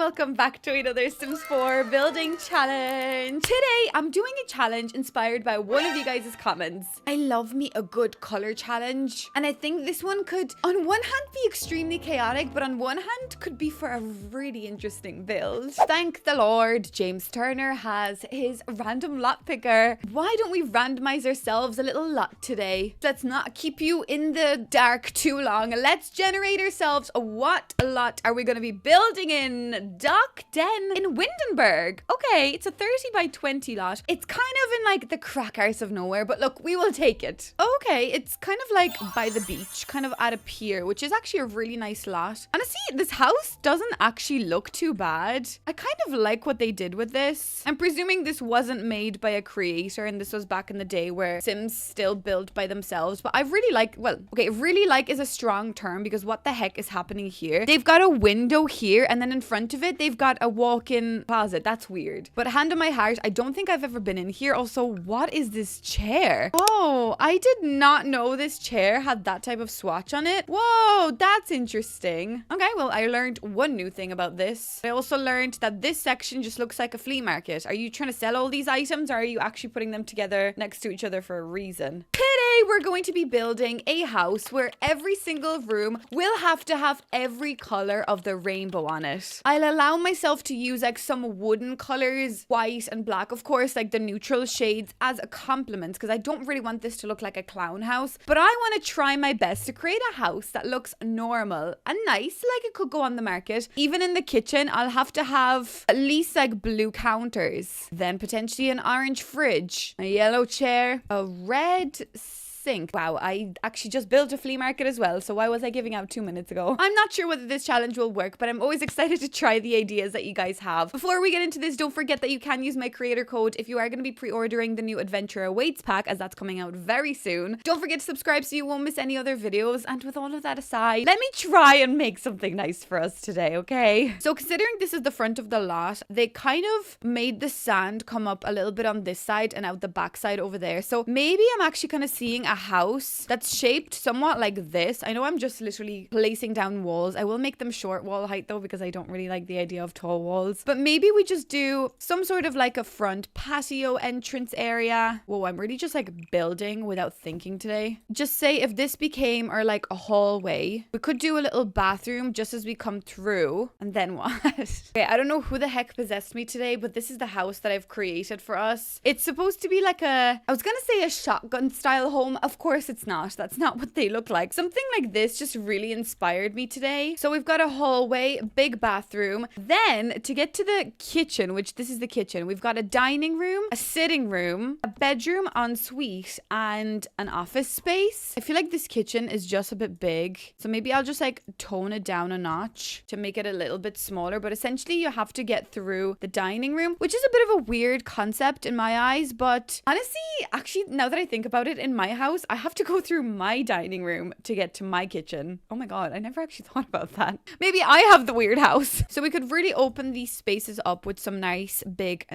welcome back to another Sims 4 building challenge. Today, I'm doing a challenge inspired by one of you guys' comments. I love me a good color challenge. And I think this one could, on one hand, be extremely chaotic, but on one hand, could be for a really interesting build. Thank the Lord, James Turner has his random lot picker. Why don't we randomize ourselves a little lot today? Let's not keep you in the dark too long. Let's generate ourselves a what lot are we going to be building in Dock Den in Windenburg. Okay, it's a 30 by 20 lot. It's kind of in like the crack arse of nowhere, but look, we will take it. Okay, it's kind of like by the beach, kind of at a pier, which is actually a really nice lot. Honestly, this house doesn't actually look too bad. I kind of like what they did with this. I'm presuming this wasn't made by a creator and this was back in the day where Sims still built by themselves, but I really like, well, okay, really like is a strong term because what the heck is happening here? They've got a window here and then in front of it, they've got a walk-in closet. That's weird. But hand on my heart, I don't think I've ever been in here. Also, what is this chair? Oh, I did not know this chair had that type of swatch on it. Whoa, that's interesting. Okay, well, I learned one new thing about this. I also learned that this section just looks like a flea market. Are you trying to sell all these items or are you actually putting them together next to each other for a reason? Today, we're going to be building a house where every single room will have to have every color of the rainbow on it. I'll allow myself to use like some wooden colors, white and black, of course, like the neutral shades as a complement because I don't really want this to look like a clown house, but I want to try my best to create a house that looks normal and nice, like it could go on the market. Even in the kitchen, I'll have to have at least like blue counters, then potentially an orange fridge, a yellow chair, a red sink. Wow, I actually just built a flea market as well, so why was I giving out 2 minutes ago? I'm not sure whether this challenge will work, but I'm always excited to try the ideas that you guys have. Before we get into this, don't forget that you can use my creator code if you are going to be pre-ordering the new Adventure Awaits pack, as that's coming out very soon. Don't forget to subscribe so you won't miss any other videos, and with all of that aside, let me try and make something nice for us today, okay? So considering this is the front of the lot, they kind of made the sand come up a little bit on this side and out the back side over there, so maybe I'm actually kind of seeing a house that's shaped somewhat like this. I know I'm just literally placing down walls. I will make them short wall height though because I don't really like the idea of tall walls. But maybe we just do some sort of like a front patio entrance area. Whoa, I'm really just like building without thinking today. Just say if this became our like a hallway, we could do a little bathroom just as we come through. And then what? Okay, I don't know who the heck possessed me today, but this is the house that I've created for us. It's supposed to be like I was gonna say a shotgun style home. Of course it's not. That's not what they look like. Something like this just really inspired me today. So we've got a hallway, big bathroom. Then to get to the kitchen, which this is the kitchen, we've got a dining room, a sitting room, a bedroom ensuite, and an office space. I feel like this kitchen is just a bit big. So maybe I'll just like tone it down a notch to make it a little bit smaller. But essentially you have to get through the dining room, which is a bit of a weird concept in my eyes. But honestly, actually, now that I think about it, in my house, I have to go through my dining room to get to my kitchen. Oh my god, I never actually thought about that. Maybe I have the weird house. So we could really open these spaces up with some nice big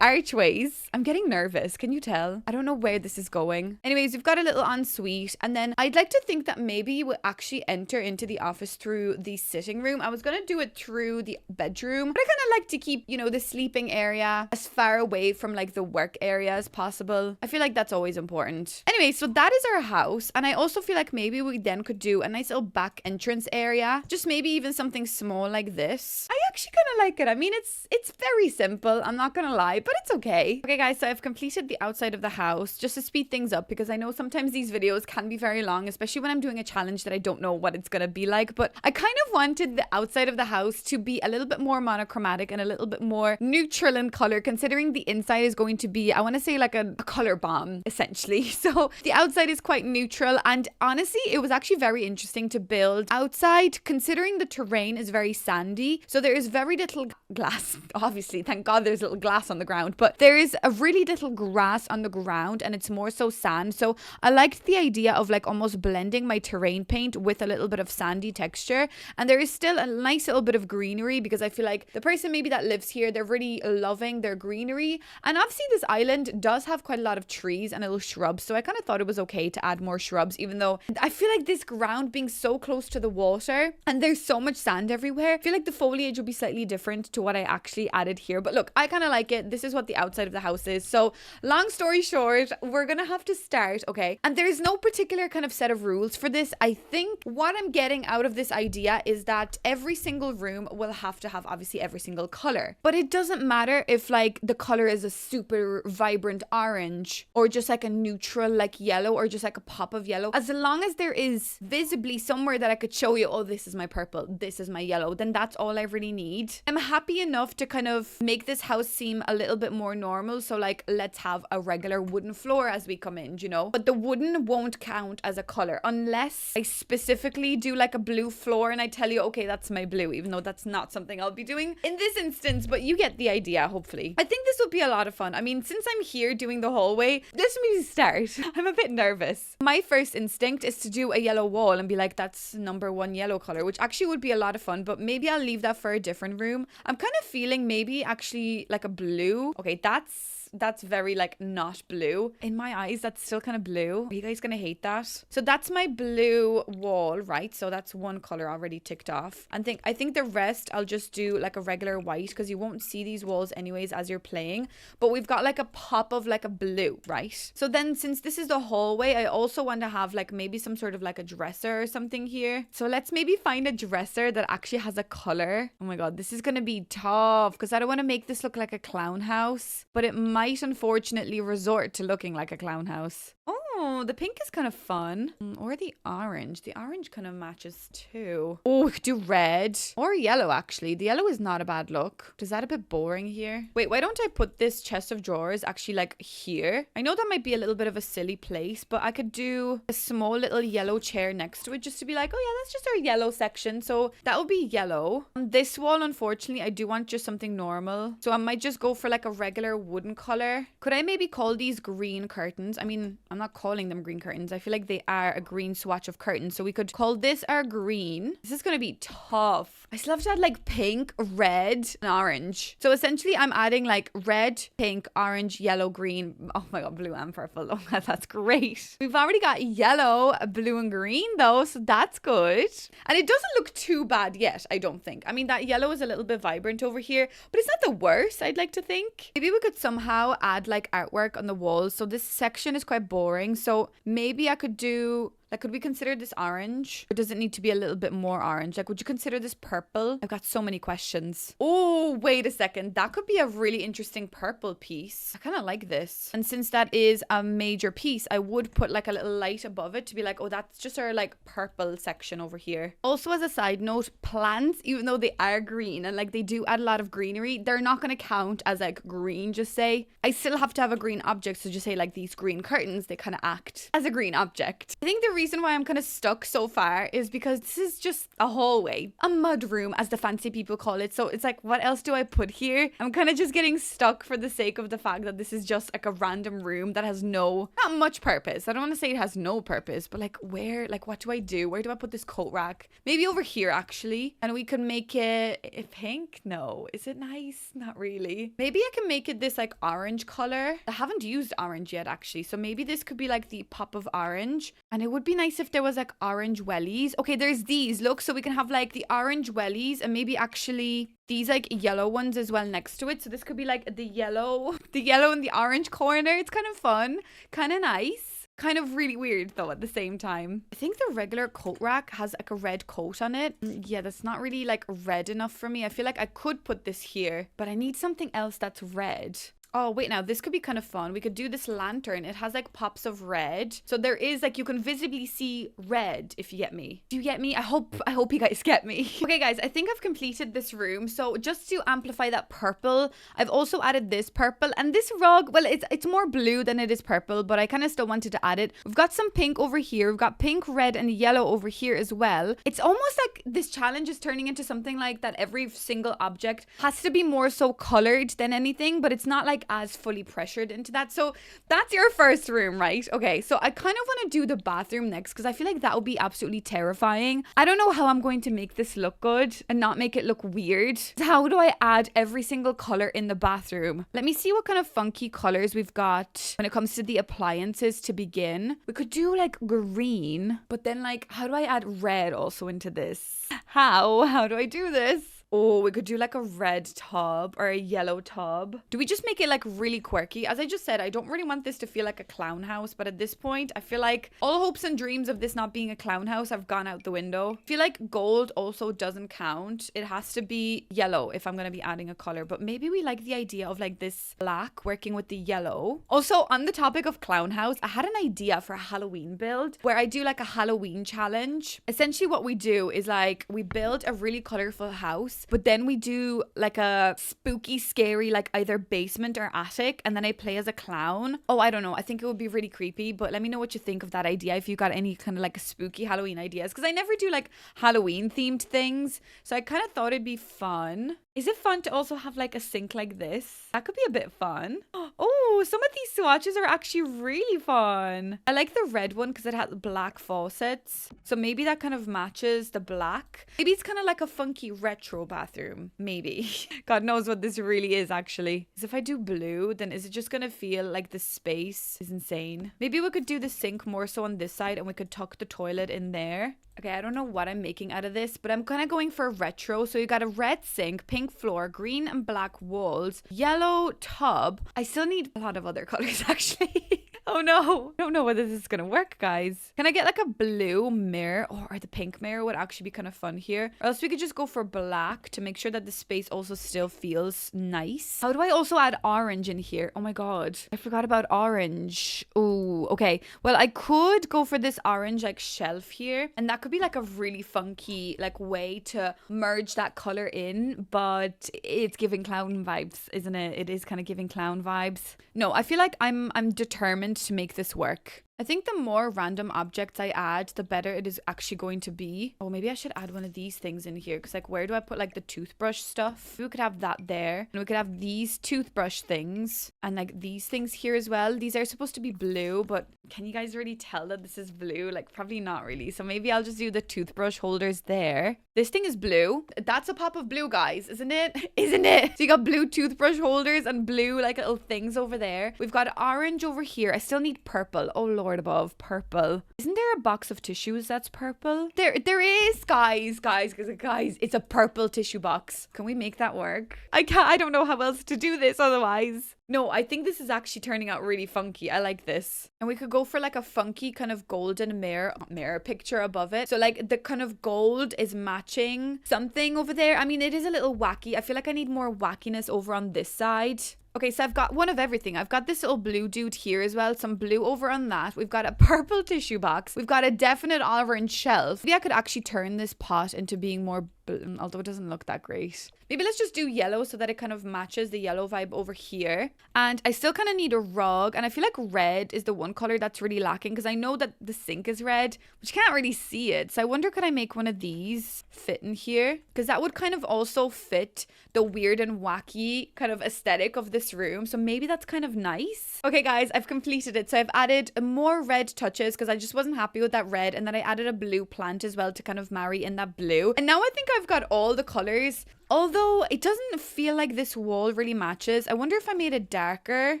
archways. I'm getting nervous, can you tell? I don't know where this is going. Anyways, we've got a little ensuite, and then I'd like to think that maybe you would actually enter into the office through the sitting room. I was gonna do it through the bedroom, but I kind of like to keep, you know, the sleeping area as far away from like the work area as possible. I feel like that's always important. Anyway, so that is our house, and I also feel like maybe we then could do a nice little back entrance area, just maybe even something small like this. I actually kind of like it. I mean, it's very simple, I'm not gonna lie, but it's okay. Okay guys, so I've completed the outside of the house just to speed things up because I know sometimes these videos can be very long, especially when I'm doing a challenge that I don't know what it's gonna be like, but I kind of wanted the outside of the house to be a little bit more monochromatic and a little bit more neutral in color, considering the inside is going to be, I want to say like a color bomb essentially. So the outside is quite neutral, and honestly it was actually very interesting to build outside considering the terrain is very sandy, so there is very little glass. Obviously, thank god there's little glass on the ground, but there is a really little grass on the ground and it's more so sand. So I liked the idea of like almost blending my terrain paint with a little bit of sandy texture, and there is still a nice little bit of greenery because I feel like the person maybe that lives here, they're really loving their greenery. And obviously this island does have quite a lot of trees and little shrubs shrubs. So I kind of thought it was okay to add more shrubs, even though I feel like this ground being so close to the water and there's so much sand everywhere, I feel like the foliage will be slightly different to what I actually added here. But look, I kind of like it. This is what the outside of the house is. So long story short, we're gonna have to start, okay? And there's no particular kind of set of rules for this. I think what I'm getting out of this idea is that every single room will have to have obviously every single color, but it doesn't matter if like the color is a super vibrant orange or just like a neutral like yellow or just like a pop of yellow. As long as there is visibly somewhere that I could show you, oh, this is my purple, this is my yellow, then that's all I really need. I'm happy enough to kind of make this house seem a little bit more normal. So like, let's have a regular wooden floor as we come in, you know, but the wooden won't count as a color unless I specifically do like a blue floor and I tell you, okay, that's my blue, even though that's not something I'll be doing in this instance, but you get the idea, hopefully. I think this will be a lot of fun. I mean, since I'm here doing the hallway, let's maybe start. I'm a bit nervous. My first instinct is to do a yellow wall and be like, that's number one yellow color, which actually would be a lot of fun, but maybe I'll leave that for a different room. I'm kind of feeling maybe actually like a blue. Okay, that's very like not blue. In my eyes, that's still kind of blue. Are you guys gonna hate that? So that's my blue wall, right? So that's one color already ticked off. And I think the rest I'll just do like a regular white because you won't see these walls anyways as you're playing. But we've got like a pop of like a blue, right? So then since this is the hallway, I also want to have like maybe some sort of like a dresser or something here. So let's maybe find a dresser that actually has a color. Oh my God, this is gonna be tough because I don't want to make this look like a clown house, but it might unfortunately resort to looking like a clown house. Oh, the pink is kind of fun. Or the orange. The orange kind of matches too. Oh, we could do red. Or yellow, actually. The yellow is not a bad look. Is that a bit boring here? Wait, why don't I put this chest of drawers actually like here? I know that might be a little bit of a silly place, but I could do a small little yellow chair next to it just to be like, oh yeah, that's just our yellow section. So that will be yellow. On this wall, unfortunately, I do want just something normal. So I might just go for like a regular wooden color. Could I maybe call these green curtains? I mean, I'm not calling them green curtains. I feel like they are a green swatch of curtains. So we could call this our green. This is going to be tough. I still have to add like pink, red, and orange. So essentially I'm adding like red, pink, orange, yellow, green. Oh my God, blue and purple. Oh, that's great. We've already got yellow, blue, and green though. So that's good. And it doesn't look too bad yet, I don't think. I mean, that yellow is a little bit vibrant over here, but it's not the worst, I'd like to think. Maybe we could somehow add like artwork on the walls. So this section is quite boring. So maybe I could do, like, could we consider this orange? Or does it need to be a little bit more orange? Like, would you consider this purple? I've got so many questions. Oh, wait a second. That could be a really interesting purple piece. I kind of like this. And since that is a major piece, I would put like a little light above it to be like, oh, that's just our like purple section over here. Also, as a side note, plants, even though they are green and like they do add a lot of greenery, they're not going to count as like green, just say. I still have to have a green object. So just say like these green curtains, they kind of act as a green object. I think the reason why I'm kind of stuck so far is because this is just a hallway, a mud room as the fancy people call it. So it's like, what else do I put here? I'm kind of just getting stuck for the sake of the fact that this is just like a random room that has not much purpose. I don't want to say it has no purpose, but like where, like what do I do? Where do I put this coat rack? Maybe over here actually. And we can make it pink. No, is it nice? Not really. Maybe I can make it this like orange color. I haven't used orange yet actually. So maybe this could be like the pop of orange, and it would be nice if there was like orange wellies. Okay, there's these, look, so we can have like the orange wellies and maybe actually these like yellow ones as well next to it. So this could be like the yellow and the orange corner. It's kind of fun, kind of nice, kind of really weird though at the same time. I think the regular coat rack has like a red coat on it. Yeah, that's not really like red enough for me. I feel like I could put this here, but I need something else that's red. Oh, wait, now this could be kind of fun. We could do this lantern. It has like pops of red. So there is like, you can visibly see red, if you get me. Do you get me? I hope you guys get me. Okay, guys, I think I've completed this room. So just to amplify that purple, I've also added this purple and this rug. Well, it's more blue than it is purple, but I kind of still wanted to add it. We've got some pink over here. We've got pink, red, and yellow over here as well. It's almost like this challenge is turning into something like that every single object has to be more so colored than anything, but it's not like like as fully pressured into that. So that's your first room, right? Okay, so I kind of want to do the bathroom next because I feel like that would be absolutely terrifying. I don't know how I'm going to make this look good and not make it look weird. How do I add every single color in the bathroom? Let me see what kind of funky colors we've got when it comes to the appliances to begin. We could do like green, but then like, how do I add red also into this? How do I do this? Oh, we could do like a red tub or a yellow tub. Do we just make it like really quirky? As I just said, I don't really want this to feel like a clown house, but at this point, I feel like all hopes and dreams of this not being a clown house have gone out the window. I feel like gold also doesn't count. It has to be yellow if I'm going to be adding a color, but maybe we like the idea of like this black working with the yellow. Also, on the topic of clown house, I had an idea for a Halloween build where I do like a Halloween challenge. Essentially what we do is like we build a really colorful house, but then we do like a spooky, scary, like either basement or attic, and then I play as a clown. Oh, I don't know. I think it would be really creepy, but let me know what you think of that idea if you got any kind of like spooky Halloween ideas, because I never do like Halloween themed things, so I kind of thought it'd be fun. Is it fun to also have like a sink like this? That could be a bit fun. Oh, some of these swatches are actually really fun. I like the red one because it has black faucets. So maybe that kind of matches the black. Maybe it's kind of like a funky retro bathroom. Maybe. God knows what this really is actually. Because if I do blue, then is it just going to feel like the space is insane? Maybe we could do the sink more so on this side and we could tuck the toilet in there. Okay, I don't know what I'm making out of this, but I'm kind of going for retro. So you got a red sink, pink floor, green and black walls, yellow tub. I still need a lot of other colors actually. Oh no, I don't know whether this is gonna work, guys. Can I get like a blue mirror, or the pink mirror would actually be kind of fun here? Or else we could just go for black to make sure that the space also still feels nice. How do I also add orange in here? Oh my god, I forgot about orange. Oh, okay. Well, I could go for this orange like shelf here, and that could be like a really funky like way to merge that color in, but it's giving clown vibes, isn't it? It is kind of giving clown vibes. No, I feel like I'm determined to make this work. I think the more random objects I add, the better it is actually going to be. Oh, maybe I should add one of these things in here. Because, like, where do I put, like, the toothbrush stuff? We could have that there. And we could have these toothbrush things. And, like, these things here as well. These are supposed to be blue. But can you guys really tell that this is blue? Like, probably not really. So maybe I'll just do the toothbrush holders there. This thing is blue. That's a pop of blue, guys. Isn't it? Isn't it? So you got blue toothbrush holders and blue, like, little things over there. We've got orange over here. I still need purple. Oh, Lord. Above purple. Isn't there a box of tissues that's purple? There is, guys, it's a purple tissue box. Can we make that work? I don't know how else to do this otherwise. No, I think this is actually turning out really funky. I like this. And we could go for like a funky kind of golden mirror picture above it. So like the kind of gold is matching something over there. I mean, it is a little wacky. I feel like I need more wackiness over on this side. Okay, so I've got one of everything. I've got this little blue dude here as well. Some blue over on that. We've got a purple tissue box. We've got a definite orange shelf. Maybe I could actually turn this pot into being more blue, although it doesn't look that great. Maybe let's just do yellow so that it kind of matches the yellow vibe over here. And I still kind of need a rug. And I feel like red is the one color that's really lacking because I know that the sink is red, but you can't really see it. So I wonder, could I make one of these fit in here? Because that would kind of also fit the weird and wacky kind of aesthetic of this room. So maybe that's kind of nice. Okay, guys, I've completed it. So I've added more red touches because I just wasn't happy with that red. And then I added a blue plant as well to kind of marry in that blue. And now I think I've got all the colors. Although it doesn't feel like this wall really matches. I wonder if I made it darker.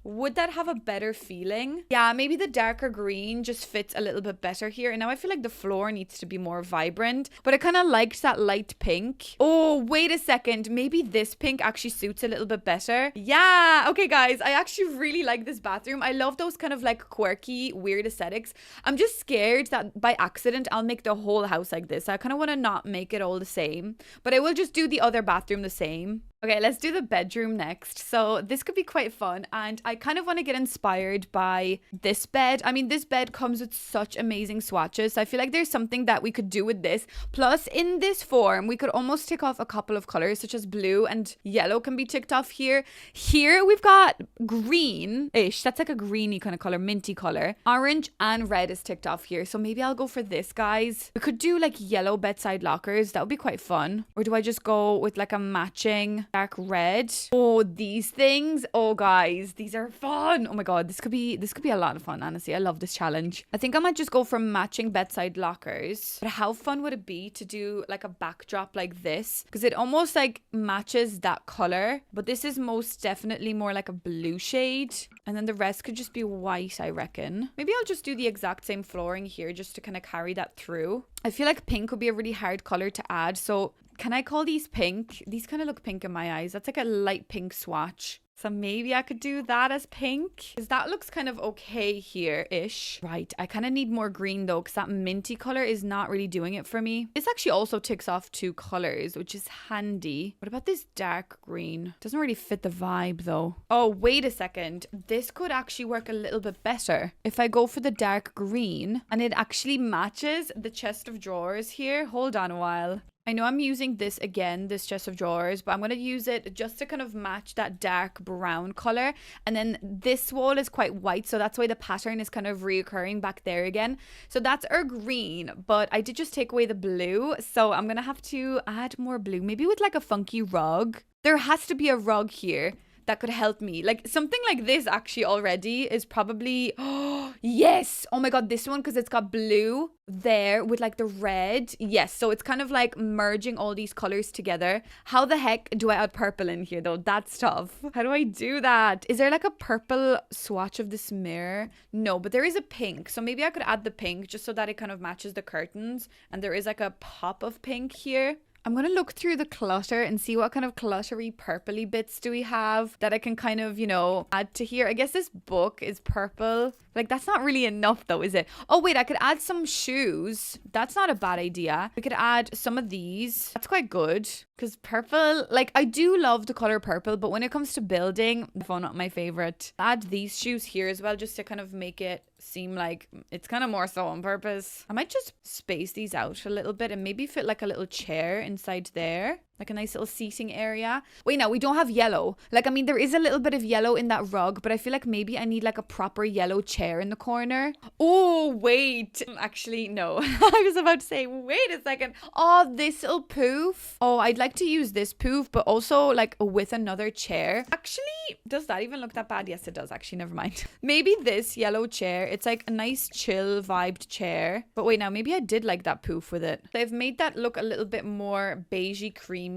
Would that have a better feeling? Yeah, maybe the darker green just fits a little bit better here. And now I feel like the floor needs to be more vibrant. But I kind of liked that light pink. Oh, wait a second. Maybe this pink actually suits a little bit better. Yeah. Okay, guys. I actually really like this bathroom. I love those kind of like quirky, weird aesthetics. I'm just scared that by accident, I'll make the whole house like this. I kind of want to not make it all the same. But I will just do the other bathroom the same. Okay, let's do the bedroom next. So this could be quite fun. And I kind of want to get inspired by this bed. I mean, this bed comes with such amazing swatches. So I feel like there's something that we could do with this. Plus, in this form, we could almost tick off a couple of colors, such as blue and yellow can be ticked off here. Here, we've got green-ish. That's like a greeny kind of color, minty color. Orange and red is ticked off here. So maybe I'll go for this, guys. We could do like yellow bedside lockers. That would be quite fun. Or do I just go with like a matching dark red. Oh, these things. Oh, guys, these are fun. Oh my God, this could be a lot of fun, honestly. I love this challenge. I think I might just go for matching bedside lockers. But how fun would it be to do like a backdrop like this? Because it almost like matches that color. But this is most definitely more like a blue shade. And then the rest could just be white, I reckon. Maybe I'll just do the exact same flooring here just to kind of carry that through. I feel like pink would be a really hard color to add. So can I call these pink? These kind of look pink in my eyes. That's like a light pink swatch. So maybe I could do that as pink. Because that looks kind of okay here-ish. Right, I kind of need more green though, because that minty color is not really doing it for me. This actually also ticks off 2 colors, which is handy. What about this dark green? Doesn't really fit the vibe though. Oh, wait a second. This could actually work a little bit better. If I go for the dark green and it actually matches the chest of drawers here. Hold on a while. I know I'm using this again, this chest of drawers, but I'm going to use it just to kind of match that dark brown color. And then this wall is quite white, so that's why the pattern is kind of reoccurring back there again. So that's our green, but I did just take away the blue. So I'm going to have to add more blue, maybe with like a funky rug. There has to be a rug here that could help me. Like something like this actually already is probably, oh yes, oh my God, this one, because it's got blue there with like the red. Yes, so it's kind of like merging all these colors together. How the heck do I add purple in here though? That's tough. How do I do that? Is there like a purple swatch of this mirror? No, but there is a pink, so maybe I could add the pink just so that it kind of matches the curtains, and there is like a pop of pink here. I'm going to look through the clutter and see what kind of cluttery purpley bits do we have that I can kind of, you know, add to here. I guess this book is purple. Like, that's not really enough though, is it? Oh, wait, I could add some shoes. That's not a bad idea. We could add some of these. That's quite good because purple, like, I do love the color purple, but when it comes to building, definitely not my favorite. Add these shoes here as well just to kind of make it seem like it's kind of more so on purpose. I might just space these out a little bit and maybe fit like a little chair inside there. Like a nice little seating area. Wait, now we don't have yellow. Like, I mean, there is a little bit of yellow in that rug, but I feel like maybe I need like a proper yellow chair in the corner. Oh, wait. Actually, no. I was about to say, wait a second. Oh, this little poof. Oh, I'd like to use this poof, but also like with another chair. Actually, does that even look that bad? Yes, it does. Actually, never mind. Maybe this yellow chair. It's like a nice chill vibed chair. But wait, now maybe I did like that poof with it. So I've made that look a little bit more beigey creamy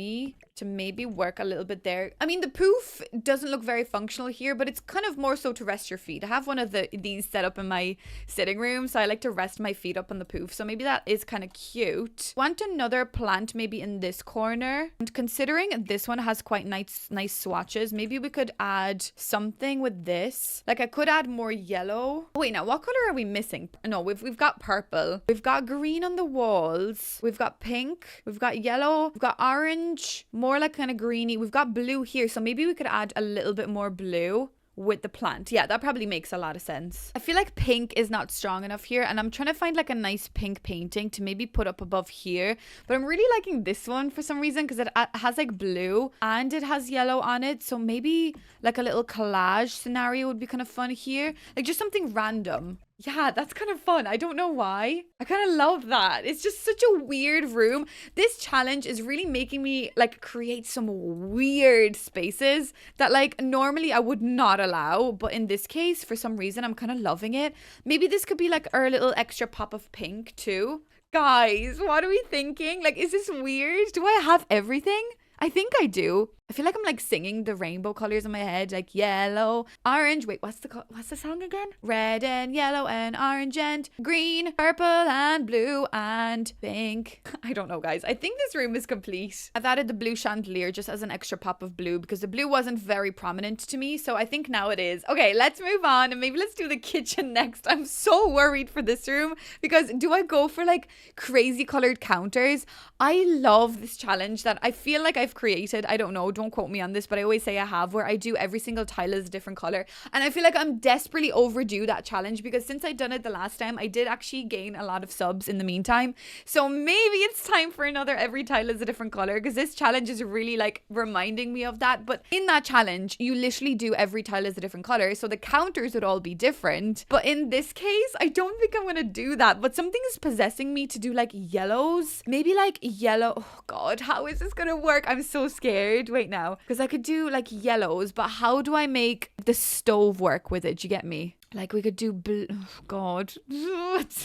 to maybe work a little bit there. I mean, the poof doesn't look very functional here, but it's kind of more so to rest your feet. I have one of these set up in my sitting room, so I like to rest my feet up on the poof. So maybe that is kind of cute. Want another plant maybe in this corner. And considering this one has quite nice swatches, maybe we could add something with this. Like I could add more yellow. Oh, wait, now what color are we missing? No, we've got purple. We've got green on the walls. We've got pink. We've got yellow. We've got orange. More like kind of greeny. We've got blue here, so maybe we could add a little bit more blue with the plant. Yeah, that probably makes a lot of sense. I feel like pink is not strong enough here, and I'm trying to find like a nice pink painting to maybe put up above here, but I'm really liking this one for some reason because it has like blue and it has yellow on it, so maybe like a little collage scenario would be kind of fun here, like just something random. Yeah, that's kind of fun. I don't know why. I kind of love that. It's just such a weird room. This challenge is really making me like create some weird spaces that like normally I would not allow. But in this case, for some reason, I'm kind of loving it. Maybe this could be like our little extra pop of pink too. Guys, what are we thinking? Like, is this weird? Do I have everything? I think I do. I feel like I'm like singing the rainbow colors in my head, like yellow, orange. Wait, what's the song again? Red and yellow and orange and green, purple and blue and pink. I don't know, guys. I think this room is complete. I've added the blue chandelier just as an extra pop of blue because the blue wasn't very prominent to me. So I think now it is. Okay, let's move on and maybe let's do the kitchen next. I'm so worried for this room because do I go for like crazy colored counters? I love this challenge that I feel like I've created. I don't know. Don't quote me on this, but I always say I have, where I do every single tile is a different color, and I feel like I'm desperately overdue that challenge because since I done it the last time, I did actually gain a lot of subs in the meantime. So maybe it's time for another every tile is a different color because this challenge is really like reminding me of that. But in that challenge, you literally do every tile is a different color, so the counters would all be different. But in this case, I don't think I'm gonna do that, but something is possessing me to do like yellows, maybe like yellow. Oh god, how is this gonna work? I'm I'm so scared. Wait now. Because I could do like yellows, but how do I make the stove work with it? Do you get me? Like we could do blue. Oh, God.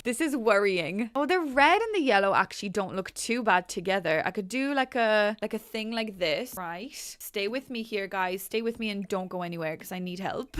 This is worrying. Oh, the red and the yellow actually don't look too bad together. I could do like a thing like this. Right. Stay with me here, guys. Stay with me and don't go anywhere because I need help.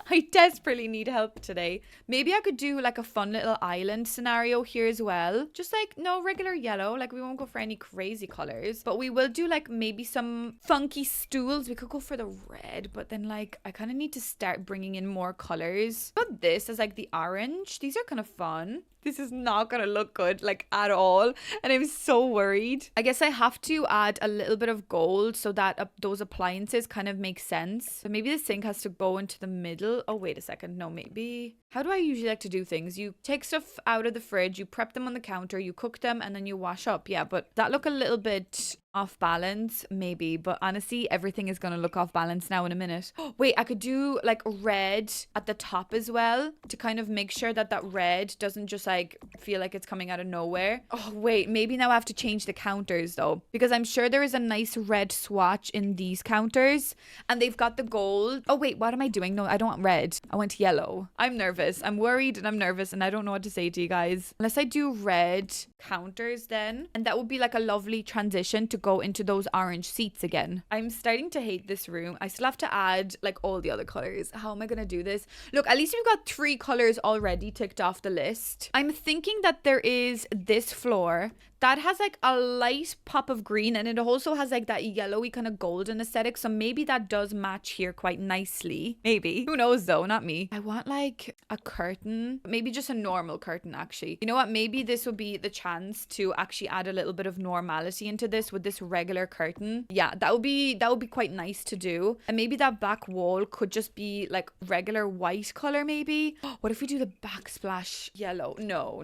I desperately need help today. Maybe I could do like a fun little island scenario here as well. Just like no regular yellow. Like we won't go for any crazy colors, but we will do like maybe some funky stools. We could go for the red, but then like I kind of need to start bringing in more colors. Got this as like the orange. These are kind of fun. This is not gonna look good like at all, and I'm so worried. I guess I have to add a little bit of gold so that those appliances kind of make sense. So maybe the sink has to go into the middle. Oh, wait a second. No, maybe. How do I usually like to do things? You take stuff out of the fridge, you prep them on the counter, you cook them, and then you wash up. Yeah, but that look a little bit off balance, maybe. But honestly, everything is gonna look off balance now in a minute. Wait, I could do like red at the top as well to kind of make sure that that red doesn't just like feel like it's coming out of nowhere. Oh, wait, maybe now I have to change the counters though, because I'm sure there is a nice red swatch in these counters and they've got the gold. Oh, wait, what am I doing? No, I don't want red. I want yellow. I'm nervous. I'm worried and I'm nervous and I don't know what to say to you guys. Unless I do red counters then, and that would be like a lovely transition to go into those orange seats again. I'm starting to hate this room. I still have to add like all the other colors. How am I gonna do this? Look, at least we've got 3 colors already ticked off the list. I'm thinking that there is this floor that has like a light pop of green and it also has like that yellowy kind of golden aesthetic. So maybe that does match here quite nicely. Maybe. Who knows though? Not me. I want like a curtain. Maybe just a normal curtain actually. You know what? Maybe this would be the chance to actually add a little bit of normality into this with this regular curtain. Yeah, that would be quite nice to do. And maybe that back wall could just be like regular white color maybe. What if we do the backsplash yellow? No.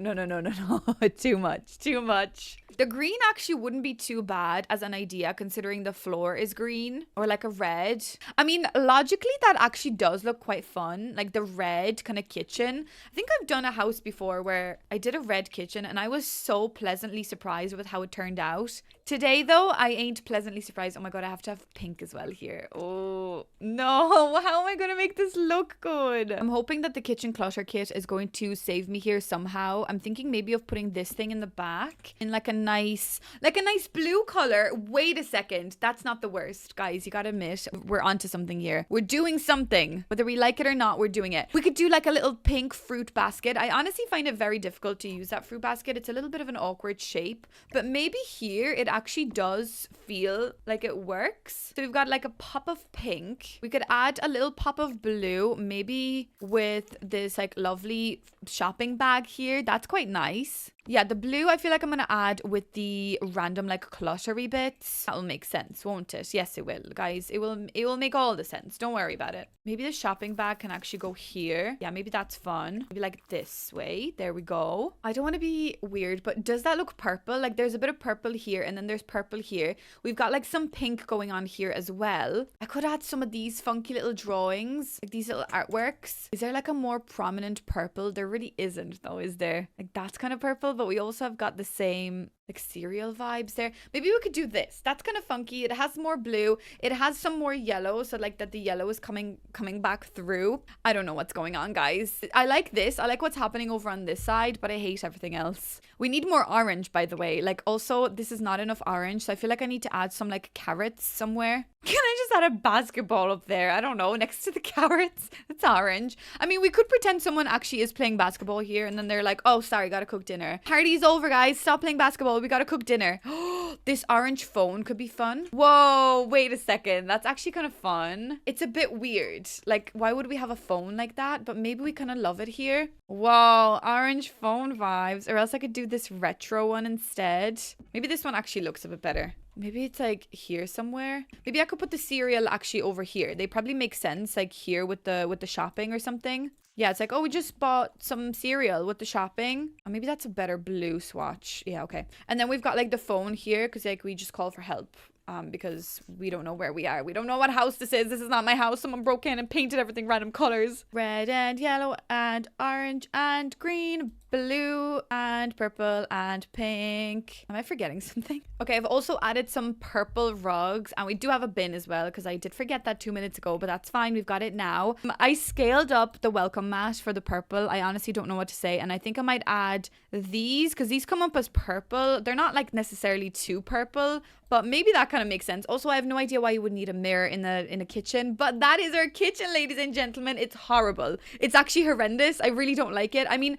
Too much. The green actually wouldn't be too bad as an idea considering the floor is green or like a red. I mean, logically that actually does look quite fun. Like the red kind of kitchen. I think I've done a house before where I did a red kitchen and I was so pleasantly surprised with how it turned out. Today though, I ain't pleasantly surprised. Oh my God, I have to have pink as well here. Oh no, how am I going to make this look good? I'm hoping that the kitchen clutter kit is going to save me here somehow. I'm thinking maybe of putting this thing in the back in like a nice blue color. Wait a second. That's not the worst, guys. You gotta admit, we're onto something here. We're doing something. Whether we like it or not, we're doing it. We could do like a little pink fruit basket. I honestly find it very difficult to use that fruit basket. It's a little bit of an awkward shape, but maybe here it actually does feel like it works. So we've got like a pop of pink. We could add a little pop of blue, maybe with this like lovely shopping bag here. That's quite nice. Yeah, the blue I feel like I'm going to add with the random like cluttery bits. That'll make sense, won't it? Yes, it will, guys. It will make all the sense. Don't worry about it. Maybe the shopping bag can actually go here. Yeah, maybe that's fun. Maybe like this way. There we go. I don't want to be weird, but does that look purple? Like there's a bit of purple here and then there's purple here. We've got like some pink going on here as well. I could add some of these funky little drawings, like these little artworks. Is there like a more prominent purple? There really isn't though, is there? Like that's kind of purple, but we also have got the same like cereal vibes there. Maybe we could do this. That's kind of funky. It has more blue. It has some more yellow, so like that the yellow is coming back through. I don't know what's going on, guys. I like this. I like what's happening over on this side, but I hate everything else. We need more orange, by the way. Like also, this is not enough orange, so I feel like I need to add some like carrots somewhere. Can I just add a basketball up there? I don't know, next to the carrots. It's orange. I mean, we could pretend someone actually is playing basketball here and then they're like, oh, sorry, gotta cook dinner. Party's over, guys. Stop playing basketball. We gotta cook dinner. This orange phone could be fun. Whoa, wait a second. That's actually kind of fun. It's a bit weird. Like, why would we have a phone like that? But maybe we kind of love it here. Whoa, orange phone vibes. Or else I could do this retro one instead. Maybe this one actually looks a bit better. Maybe it's like here somewhere. Maybe I could put the cereal actually over here. They probably make sense like here with the shopping or something. Yeah, it's like, oh, we just bought some cereal with the shopping. Oh, maybe that's a better blue swatch. Yeah, okay. And then we've got like the phone here because like we just call for help. Because we don't know where we are. We don't know what house this is. This is not my house. Someone broke in and painted everything random colors. Red and yellow and orange and green. blue and purple and pink. Am I forgetting something? Okay, I've also added some purple rugs, and we do have a bin as well because I did forget that 2 minutes ago, but that's fine. We've got it now. I scaled up the welcome mat for the purple. I honestly don't know what to say, and I think I might add these because these come up as purple. They're not like necessarily too purple, but maybe that kind of makes sense. Also, I have no idea why you would need a mirror in a kitchen, but that is our kitchen, ladies and gentlemen. It's horrible. It's actually horrendous. I really don't like it. I mean,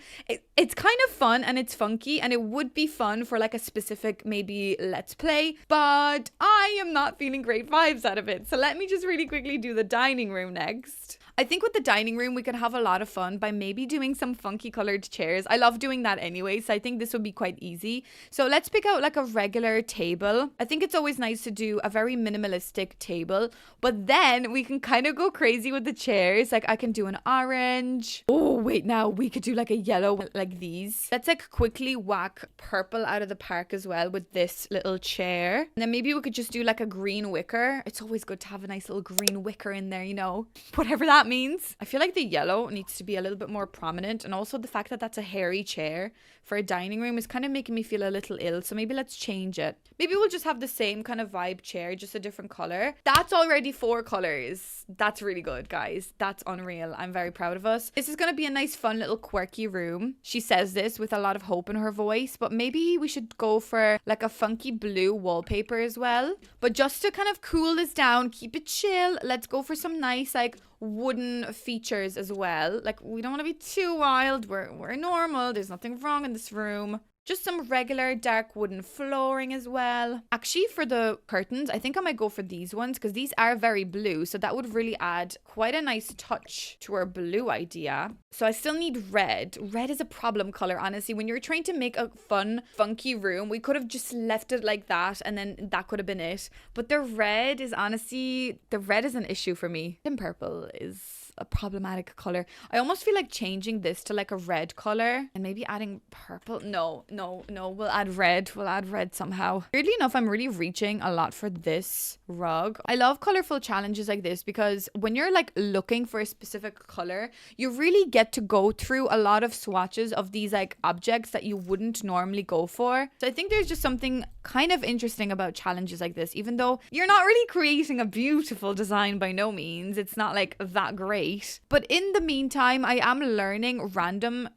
it's kind of fun and it's funky, and it would be fun for like a specific maybe let's play, but I am not feeling great vibes out of it. So let me just really quickly do the dining room next. I think with the dining room, we can have a lot of fun by maybe doing some funky colored chairs. I love doing that anyway, so I think this would be quite easy. So let's pick out like a regular table. I think it's always nice to do a very minimalistic table, but then we can kind of go crazy with the chairs. Like I can do an orange. Oh, wait, now we could do like a yellow like these. Let's like quickly whack purple out of the park as well with this little chair. And then maybe we could just do like a green wicker. It's always good to have a nice little green wicker in there, you know, whatever that means. I feel like the yellow needs to be a little bit more prominent, and also the fact that that's a hairy chair for a dining room is kind of making me feel a little ill, so maybe let's change it. Maybe we'll just have the same kind of vibe chair, just a different color. That's already 4 colors. That's really good, guys. That's unreal. I'm very proud of us. This is going to be a nice, fun little quirky room. She says this with a lot of hope in her voice, but maybe we should go for like a funky blue wallpaper as well. But just to kind of cool this down, keep it chill, let's go for some nice like wooden features as well. Like we don't want to be too wild. We're normal. There's nothing wrong in this room. Just some regular dark wooden flooring as well. Actually, for the curtains, I think I might go for these ones because these are very blue. So that would really add quite a nice touch to our blue idea. So I still need red. Red is a problem color, honestly. When you're trying to make a fun, funky room, we could have just left it like that and then that could have been it. But the red is honestly, the red is an issue for me. And purple is a problematic color. I almost feel like changing this to like a red color and maybe adding purple. No, we'll add red somehow. Weirdly enough, I'm really reaching a lot for this rug. I love colorful challenges like this because when you're like looking for a specific color, you really get to go through a lot of swatches of these like objects that you wouldn't normally go for. So I think there's just something kind of interesting about challenges like this, even though you're not really creating a beautiful design by no means. It's not like that great. But in the meantime, I am learning random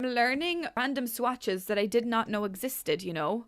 swatches that I did not know existed, you know?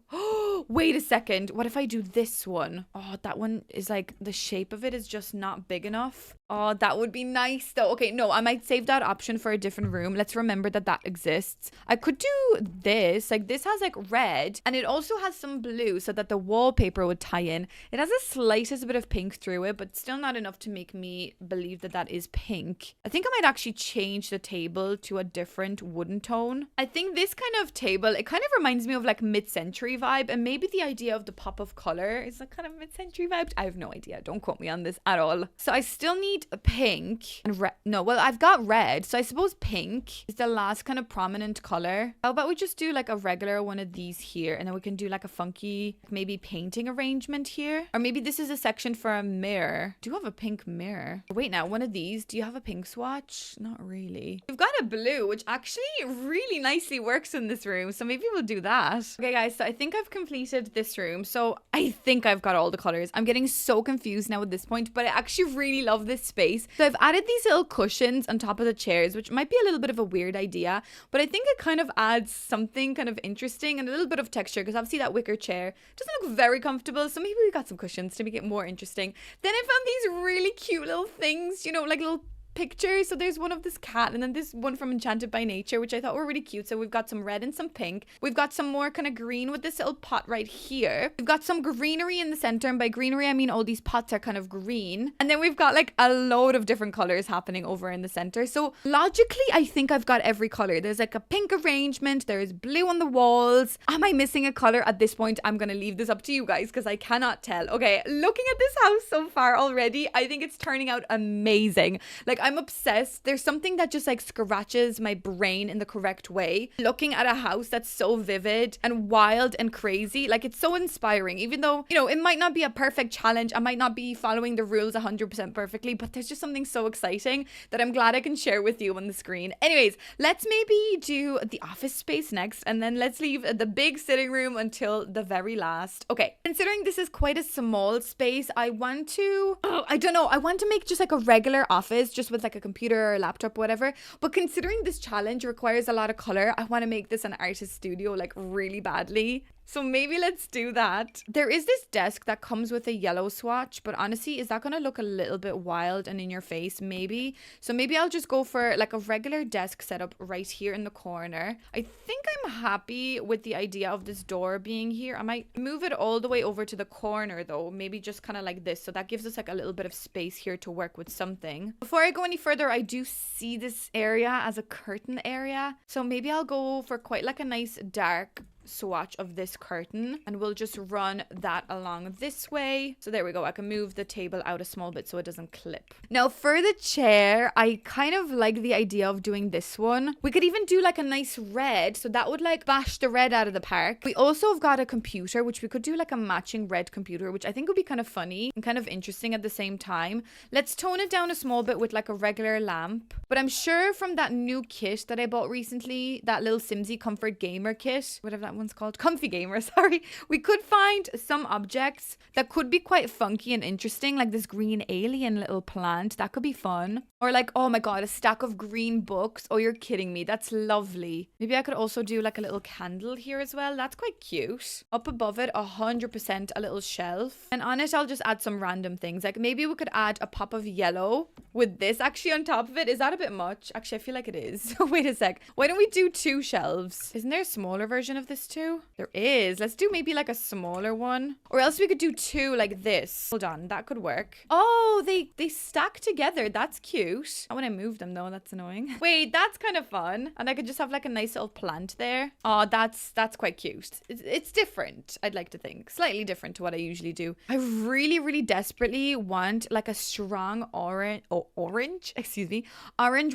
Wait a second. What if I do this one? Oh, that one is like, the shape of it is just not big enough. Oh, that would be nice though. Okay, no, I might save that option for a different room. Let's remember that that exists. I could do this. Like this has like red and it also has some blue so that the wallpaper would tie in. It has the slightest bit of pink through it, but still not enough to make me believe that that is pink. I think I might actually change the table to a different wooden tone. I think this kind of table, it kind of reminds me of like mid-century vibe, and maybe the idea of the pop of color is a kind of mid-century vibe. I have no idea. Don't quote me on this at all. So I still need a pink and red. No, well, I've got red. So I suppose pink is the last kind of prominent color. How about we just do like a regular one of these here, and then we can do like a funky, maybe painting arrangement here. Or maybe this is a section for a mirror. Do you have a pink mirror? Wait, now one of these. Do you have a pink swatch? Not really. We've got a blue, which actually really nicely works in this room. So maybe we'll do that. Okay, guys. So I think I've completed this room. So I think I've got all the colors. I'm getting so confused now at this point, but I actually really love this space. So I've added these little cushions on top of the chairs, which might be a little bit of a weird idea, but I think it kind of adds something kind of interesting and a little bit of texture, because obviously that wicker chair doesn't look very comfortable. So maybe we got some cushions to make it more interesting. Then I found these really cute little things, you know, like little pictures. So there's one of this cat, and then this one from Enchanted by Nature, which I thought were really cute. So we've got some red and some pink. We've got some more kind of green with this little pot right here. We've got some greenery in the center, and by greenery I mean all these pots are kind of green. And then we've got like a load of different colors happening over in the center. So logically I think I've got every color. There's like a pink arrangement, there's blue on the walls. Am I missing a color? At this point I'm gonna leave this up to you guys because I cannot tell. Okay, looking at this house so far already, I think it's turning out amazing. Like, I'm obsessed. There's something that just like scratches my brain in the correct way. Looking at a house that's so vivid and wild and crazy, like it's so inspiring, even though, you know, it might not be a perfect challenge. I might not be following the rules 100% perfectly, but there's just something so exciting that I'm glad I can share with you on the screen. Anyways, let's maybe do the office space next, and then let's leave the big sitting room until the very last. Okay, considering this is quite a small space, I want to, I don't know, I want to make just like a regular office just with like a computer or a laptop or whatever. But considering this challenge requires a lot of color, I want to make this an artist studio like really badly. So maybe let's do that. There is this desk that comes with a yellow swatch, but honestly, is that going to look a little bit wild and in your face? Maybe. So maybe I'll just go for like a regular desk setup right here in the corner. I think I'm happy with the idea of this door being here. I might move it all the way over to the corner though. Maybe just kind of like this. So that gives us like a little bit of space here to work with something. Before I go any further, I do see this area as a curtain area. So maybe I'll go for quite like a nice dark swatch of this curtain, and we'll just run that along this way. So there we go. I can move the table out a small bit so it doesn't clip. Now for the chair, I kind of like the idea of doing this one. We could even do like a nice red, so that would like bash the red out of the park. We also have got a computer, which we could do like a matching red computer, which I think would be kind of funny and kind of interesting at the same time. Let's tone it down a small bit with like a regular lamp. But I'm sure from that new kit that I bought recently, that little Simsy Comfort Gamer kit, whatever that one's called, Comfy Gamer, sorry, we could find some objects that could be quite funky and interesting, like this green alien little plant. That could be fun. Or like, oh my god, a stack of green books. Oh, you're kidding me. That's lovely. Maybe I could also do like a little candle here as well. That's quite cute. Up above it, 100% a little shelf. And on it, I'll just add some random things. Like maybe we could add a pop of yellow with this actually on top of it. Is that a bit much? Actually, I feel like it is. Wait a sec. Why don't we do 2 shelves? Isn't there a smaller version of this too? There is. Let's do maybe like a smaller one. Or else we could do 2 like this. Hold on. That could work. Oh, they stack together. That's cute. Not when I move them though. That's annoying. Wait, that's kind of fun. And I could just have like a nice little plant there. Oh, that's quite cute. It's different, I'd like to think. Slightly different to what I usually do. I really, really desperately want like a strong orange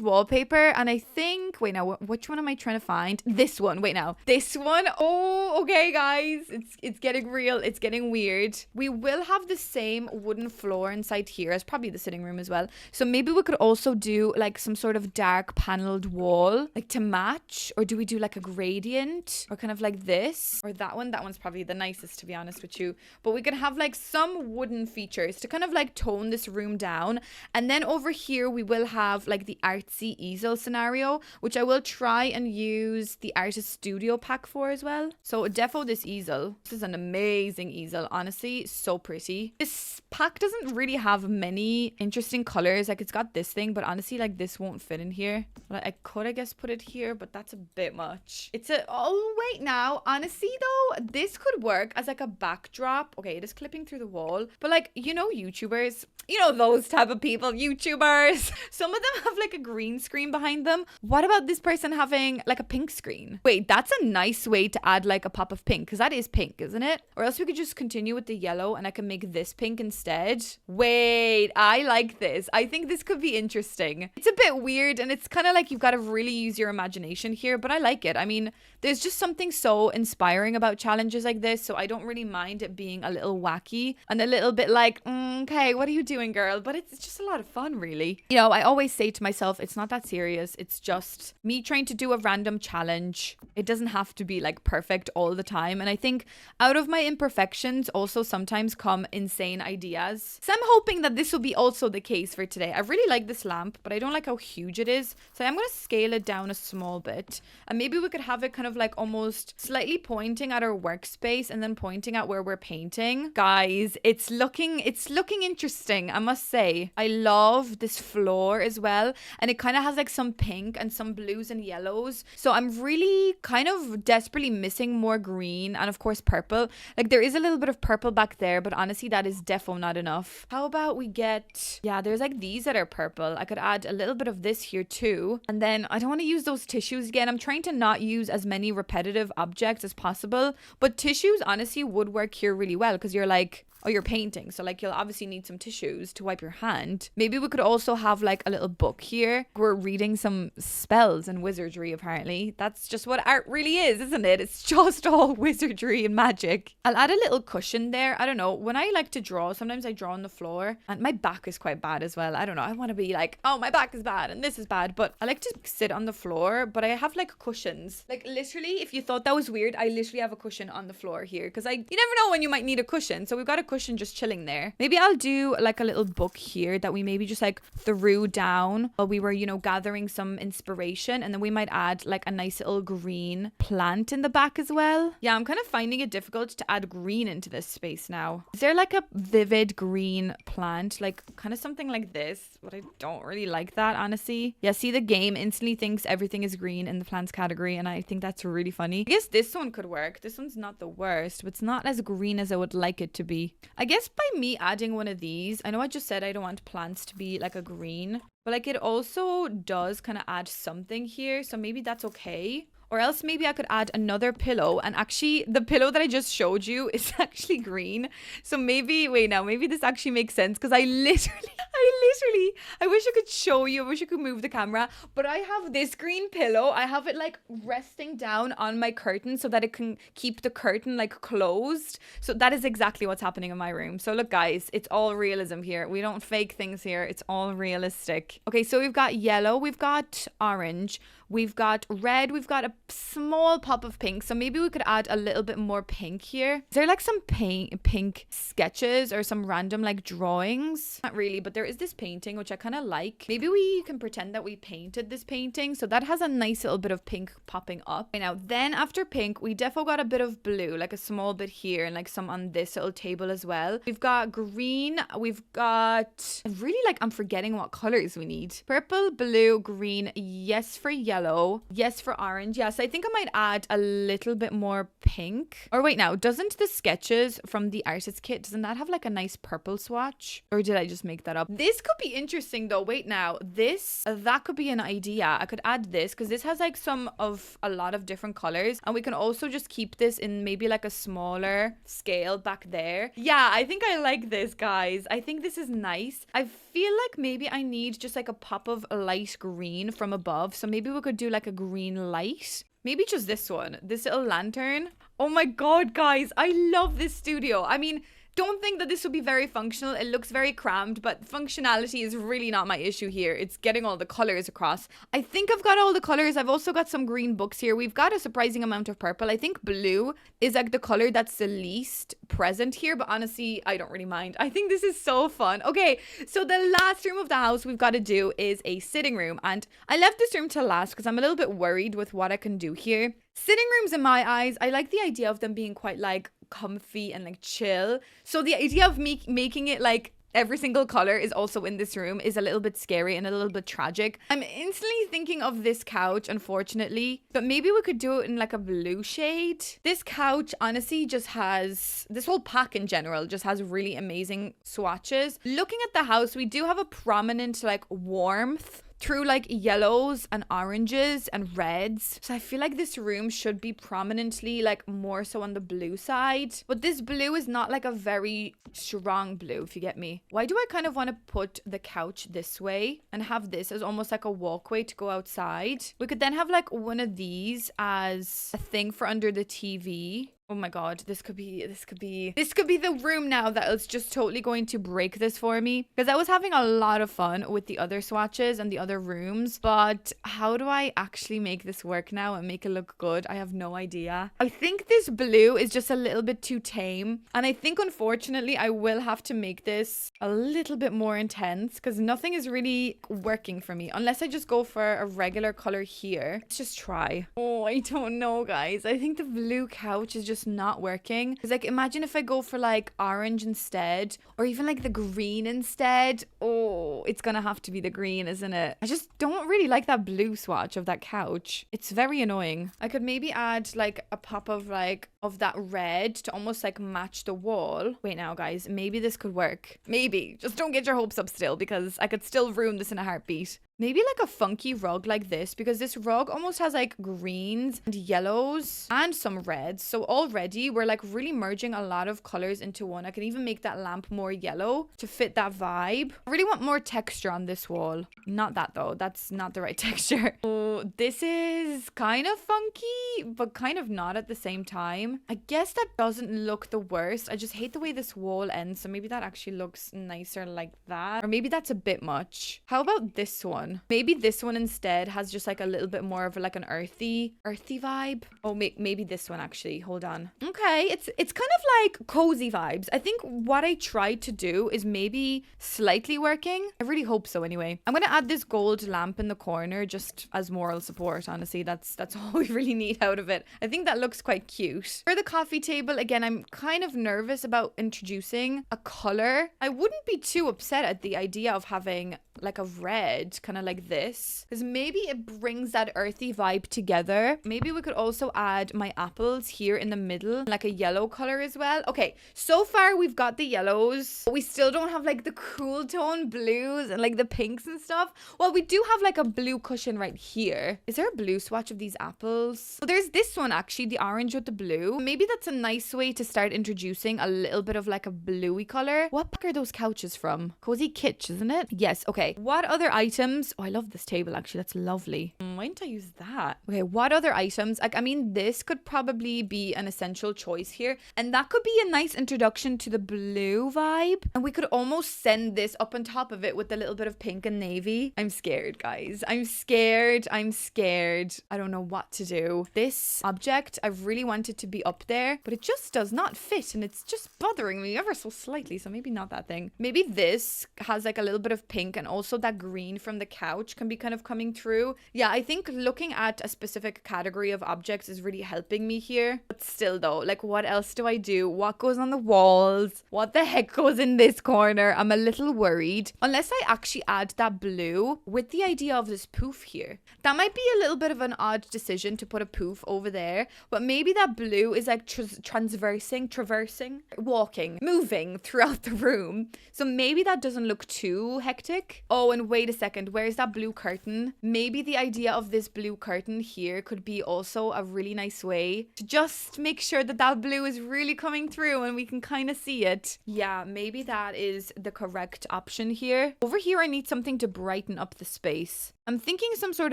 wallpaper. And I think, wait now, which one am I trying to find? This one. Wait now. This one. Oh, okay, guys. It's getting real. It's getting weird. We will have the same wooden floor inside here as probably the sitting room as well. So maybe we could also do like some sort of dark paneled wall, like to match. Or do we do like a gradient? Or kind of like this? Or that one? That one's probably the nicest, to be honest with you. But we could have like some wooden features to kind of like tone this room down. And then over here, we will have like the artsy easel scenario, which I will try and use the artist studio pack for as well. So defo this easel. This is an amazing easel. Honestly, so pretty. This pack doesn't really have many interesting colors. Like it's got this thing, but honestly, like this won't fit in here. Like, I could, I guess, put it here, but that's a bit much. Oh, wait now. Honestly, though, this could work as like a backdrop. Okay, it is clipping through the wall. But like, you know, YouTubers, you know, those type of people, YouTubers. Some of them have like a green screen behind them. What about this person having like a pink screen? Wait, that's a nice way to add like a pop of pink, because that is pink, isn't it? Or else we could just continue with the yellow and I can make this pink instead. Wait, I like this. I think this could be interesting. It's a bit weird and it's kind of like you've got to really use your imagination here, but I like it. I mean, there's just something so inspiring about challenges like this, so I don't really mind it being a little wacky and a little bit like, okay, what are you doing, girl? But it's just a lot of fun, really. You know, I always say to myself, it's not that serious. It's just me trying to do a random challenge. It doesn't have to be like perfect all the time. And I think out of my imperfections also sometimes come insane ideas. So I'm hoping that this will be also the case for today. I really like this lamp, but I don't like how huge it is. So I'm going to scale it down a small bit. And maybe we could have it kind of like almost slightly pointing at our workspace and then pointing at where we're painting. Guys, it's looking interesting, I must say. I love this floor as well. And it kind of has like some pink and some blues and yellows. So I'm really kind of desperately missing more green and of course purple. Like there is a little bit of purple back there, but honestly that is defo not enough. How about we get, yeah, there's like these that are purple. I could add a little bit of this here too. And then I don't want to use those tissues again. I'm trying to not use as many repetitive objects as possible, but tissues honestly would work here really well because you're like, Oh, you're painting. So like you'll obviously need some tissues to wipe your hand. Maybe we could also have like a little book here. We're reading some spells and wizardry apparently. That's just what art really is, isn't it? It's just all wizardry and magic. I'll add a little cushion there. I don't know. When I like to draw, sometimes I draw on the floor and my back is quite bad as well. I don't know. I want to be like, oh, my back is bad and this is bad. But I like to sit on the floor, but I have like cushions. Like literally, if you thought that was weird, I literally have a cushion on the floor here because you never know when you might need a cushion. So we've got a cushion just chilling there. Maybe I'll do like a little book here that we maybe just like threw down while we were, you know, gathering some inspiration. And then we might add like a nice little green plant in the back as well. Yeah, I'm kind of finding it difficult to add green into this space now. Is there like a vivid green plant? Like kind of something like this, but I don't really like that, honestly. Yeah, see, the game instantly thinks everything is green in the plants category, and I think that's really funny. I guess this one could work. This one's not the worst, but it's not as green as I would like it to be. I guess by me adding one of these, I know I just said I don't want plants to be like a green, but like it also does kind of add something here, so maybe that's okay. Or else maybe I could add another pillow, and actually the pillow that I just showed you is actually green. So maybe, wait now, maybe this actually makes sense because I wish I could show you, I wish I could move the camera, but I have this green pillow. I have it like resting down on my curtain so that it can keep the curtain like closed. So that is exactly what's happening in my room. So look guys, it's all realism here. We don't fake things here. It's all realistic. Okay, so we've got yellow, we've got orange, we've got red, we've got a small pop of pink. So maybe we could add a little bit more pink here. Is there like some pink sketches or some random like drawings? Not really, but there is this painting which I kind of like. Maybe we can pretend that we painted this painting. So that has a nice little bit of pink popping up. Okay, now then after pink, we definitely got a bit of blue, like a small bit here and like some on this little table as well. We've got green, we've got really like, I'm forgetting what colors we need. Purple, blue, green, yes for yellow, yes for orange. Yes, I think I might add a little bit more pink. Or wait now, doesn't the sketches from the artist kit, doesn't that have like a nice purple swatch? Or did I just make that up? This could be interesting though. Wait now, that could be an idea. I could add this because this has like a lot of different colors, and we can also just keep this in maybe like a smaller scale back there. Yeah, I think I like this, guys. I think this is nice. I feel like maybe I need just like a pop of light green from above. So maybe we could do like a green light. Maybe just this one, this little lantern. Oh my God, guys, I love this studio. I mean, don't think that this will be very functional. It looks very crammed, but functionality is really not my issue here. It's getting all the colors across. I think I've got all the colors. I've also got some green books here. We've got a surprising amount of purple. I think blue is like the color that's the least present here, but honestly, I don't really mind. I think this is so fun. Okay, so the last room of the house we've got to do is a sitting room, and I left this room to last because I'm a little bit worried with what I can do here. Sitting rooms, in my eyes, I like the idea of them being quite like comfy and like chill. So the idea of me making it like every single color is also in this room is a little bit scary and a little bit tragic. I'm instantly thinking of this couch, unfortunately, but maybe we could do it in like a blue shade. This couch honestly just has, this whole pack in general just has really amazing swatches. Looking at the house, we do have a prominent like warmth through like yellows and oranges and reds. So I feel like this room should be prominently like more so on the blue side. But this blue is not like a very strong blue, if you get me. Why do I kind of want to put the couch this way and have this as almost like a walkway to go outside? We could then have like one of these as a thing for under the TV. Oh my God, this could be the room now that is just totally going to break this for me, because I was having a lot of fun with the other swatches and the other rooms, but how do I actually make this work now and make it look good? I have no idea. I think this blue is just a little bit too tame, and I think unfortunately I will have to make this a little bit more intense because nothing is really working for me unless I just go for a regular color here. Let's just try. Oh, I don't know, guys. I think the blue couch is just not working. Because like imagine if I go for like orange instead, or even like the green instead. Oh, it's gonna have to be the green, isn't it? I just don't really like that blue swatch of that couch. It's very annoying. I could maybe add like a pop of like of that red to almost like match the wall. Wait now, guys, maybe this could work. Maybe. Just don't get your hopes up still, because I could still ruin this in a heartbeat. Maybe like a funky rug like this, because this rug almost has like greens and yellows and some reds. So already we're like really merging a lot of colors into one. I can even make that lamp more yellow to fit that vibe. I really want more texture on this wall. Not that though. That's not the right texture. Oh, this is kind of funky, but kind of not at the same time. I guess that doesn't look the worst. I just hate the way this wall ends. So maybe that actually looks nicer like that. Or maybe that's a bit much. How about this one? Maybe this one instead has just like a little bit more of like an earthy vibe. Oh, maybe this one actually. Hold on. Okay, it's kind of like cozy vibes. I think what I tried to do is maybe slightly working. I really hope so anyway. I'm gonna add this gold lamp in the corner just as moral support. Honestly, that's all we really need out of it. I think that looks quite cute. For the coffee table, again, I'm kind of nervous about introducing a color. I wouldn't be too upset at the idea of having like a red, kind of like this, because maybe it brings that earthy vibe together. Maybe we could also add my apples here in the middle, like a yellow color as well. Okay, so far we've got the yellows, but we still don't have like the cool tone blues and like the pinks and stuff. Well, we do have like a blue cushion right here. Is there a blue swatch of these apples? Well, there's this one actually, the orange with the blue. Maybe that's a nice way to start introducing a little bit of like a bluey color. What pack are those couches from? Cozy Kitsch, isn't it? Yes, okay. What other items? Oh, I love this table actually. That's lovely. Why didn't I use that? Okay, what other items? Like, I mean, this could probably be an essential choice here. And that could be a nice introduction to the blue vibe. And we could almost send this up on top of it with a little bit of pink and navy. I'm scared, guys. I'm scared. I don't know what to do. This object, I really want it to be up there, but it just does not fit. And it's just bothering me ever so slightly. So maybe not that thing. Maybe this has like a little bit of pink, and also that green from the couch can be kind of coming through. Yeah, I think looking at a specific category of objects is really helping me here. But still though, like, what else do I do? What goes on the walls? What the heck goes in this corner? I'm a little worried. Unless I actually add that blue with the idea of this poof here. That might be a little bit of an odd decision to put a poof over there, but maybe that blue is like traversing, walking, moving throughout the room. So maybe that doesn't look too hectic. Oh, and wait a second, where's that blue curtain? Maybe the idea of this blue curtain here could be also a really nice way to just make sure that that blue is really coming through and we can kind of see it. Yeah, maybe that is the correct option here. Over here, I need something to brighten up the space. I'm thinking some sort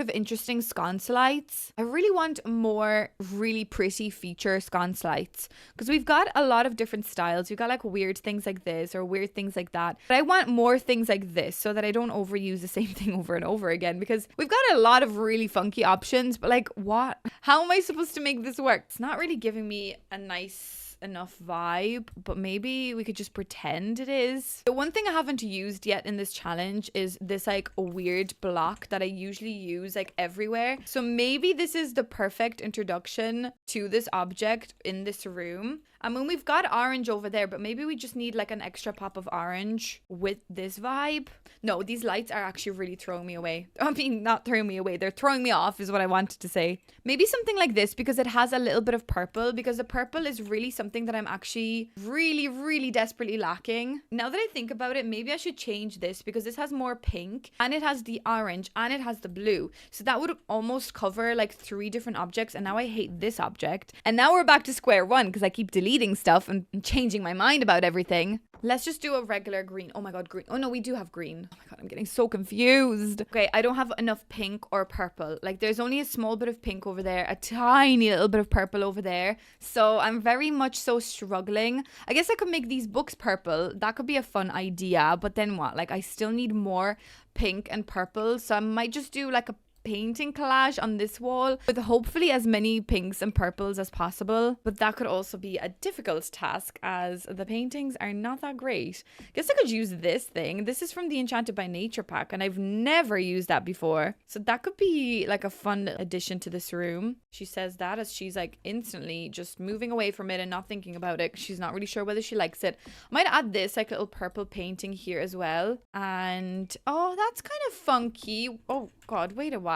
of interesting sconce lights. I really want more really pretty feature sconce lights, because we've got a lot of different styles. We've got like weird things like this or weird things like that. But I want more things like this so that I don't overuse the same thing over and over again, because we've got a lot of really funky options. But like, what? How am I supposed to make this work? It's not really giving me a nice enough vibe, but maybe we could just pretend it is. The one thing I haven't used yet in this challenge is this like weird block that I usually use like everywhere. So maybe this is the perfect introduction to this object in this room. I mean, we've got orange over there, but maybe we just need like an extra pop of orange with this vibe. No, these lights are actually really throwing me away. I mean, not throwing me away. They're throwing me off is what I wanted to say. Maybe something like this, because it has a little bit of purple, because the purple is really something that I'm actually really, really desperately lacking. Now that I think about it, maybe I should change this, because this has more pink and it has the orange and it has the blue. So that would almost cover like 3 different objects. And now I hate this object. And now we're back to square one, because I keep deleting stuff and changing my mind about everything. Let's just do a regular green. Oh my god, green. Oh no, we do have green. Oh my god, I'm getting so confused. Okay, I don't have enough pink or purple. Like, there's only a small bit of pink over there, a tiny little bit of purple over there. So I'm very much so struggling. I guess I could make these books purple. That could be a fun idea. But then what? Like, I still need more pink and purple. So I might just do like a painting collage on this wall with hopefully as many pinks and purples as possible. But that could also be a difficult task, as the paintings are not that great. Guess I could use this thing. This is from the Enchanted by Nature pack, and I've never used that before. So that could be like a fun addition to this room. She says that as she's like instantly just moving away from it and not thinking about it. She's not really sure whether she likes it. I might add this like little purple painting here as well. And oh, that's kind of funky. Oh god, wait a while.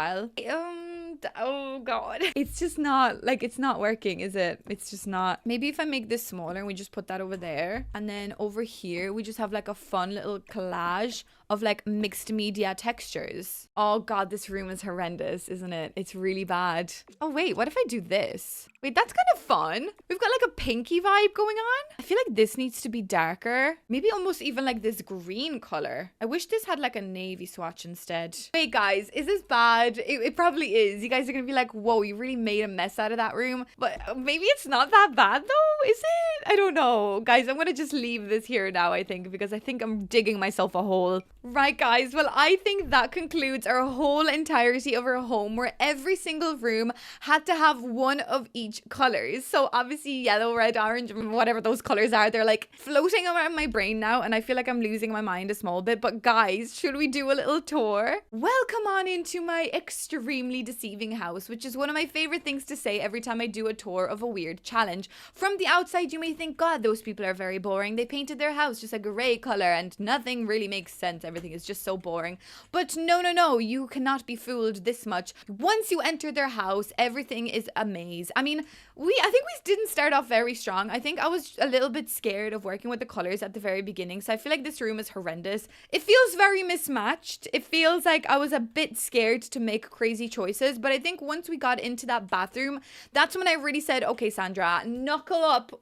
oh God. It's just not, like, it's not working, is it? It's just not. Maybe if I make this smaller and we just put that over there. And then over here, we just have like a fun little collage of like mixed media textures. Oh God, this room is horrendous, isn't it? It's really bad. Oh wait, what if I do this? Wait, that's kind of fun. We've got like a pinky vibe going on. I feel like this needs to be darker. Maybe almost even like this green color. I wish this had like a navy swatch instead. Wait guys, is this bad? It probably is. You guys are gonna be like, whoa, you really made a mess out of that room. But maybe it's not that bad though, is it? I don't know. Guys, I'm gonna just leave this here now, I think, because I think I'm digging myself a hole. Right guys, well I think that concludes our whole entirety of our home, where every single room had to have one of each colors. So obviously yellow, red, orange, whatever those colors are, they're like floating around my brain now, and I feel like I'm losing my mind a small bit. But guys, should we do a little tour? Welcome on into my extremely deceiving house, which is one of my favorite things to say every time I do a tour of a weird challenge. From the outside you may think, God, those people are very boring. They painted their house just a gray color and nothing really makes sense. Everything is just so boring. But no, you cannot be fooled this much. Once you enter their house, everything is a maze. I mean, I think we didn't start off very strong. I think I was a little bit scared of working with the colors at the very beginning. So I feel like this room is horrendous. It feels very mismatched. It feels like I was a bit scared to make crazy choices. But I think once we got into that bathroom, that's when I really said, okay, Sandra, knuckle up,